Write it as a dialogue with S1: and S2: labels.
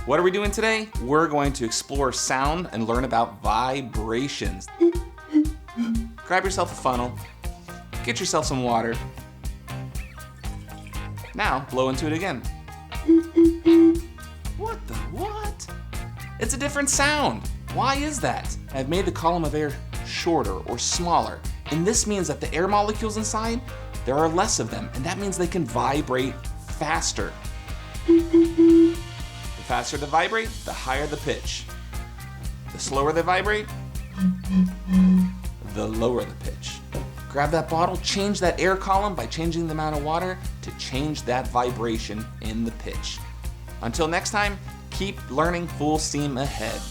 S1: What are we doing today? We're going to explore sound and learn about vibrations. Grab yourself a funnel, get yourself some water. Now, blow into it again. What the what? It's a different sound. Why is that? I've made the column of air shorter or smaller, and this means that the air molecules inside, there are less of them, and that means they can vibrate faster. The faster they vibrate, the higher the pitch. The slower they vibrate, the lower the pitch. Grab that bottle, change that air column by changing the amount of water to change that vibration in the pitch. Until next time, keep learning full steam ahead.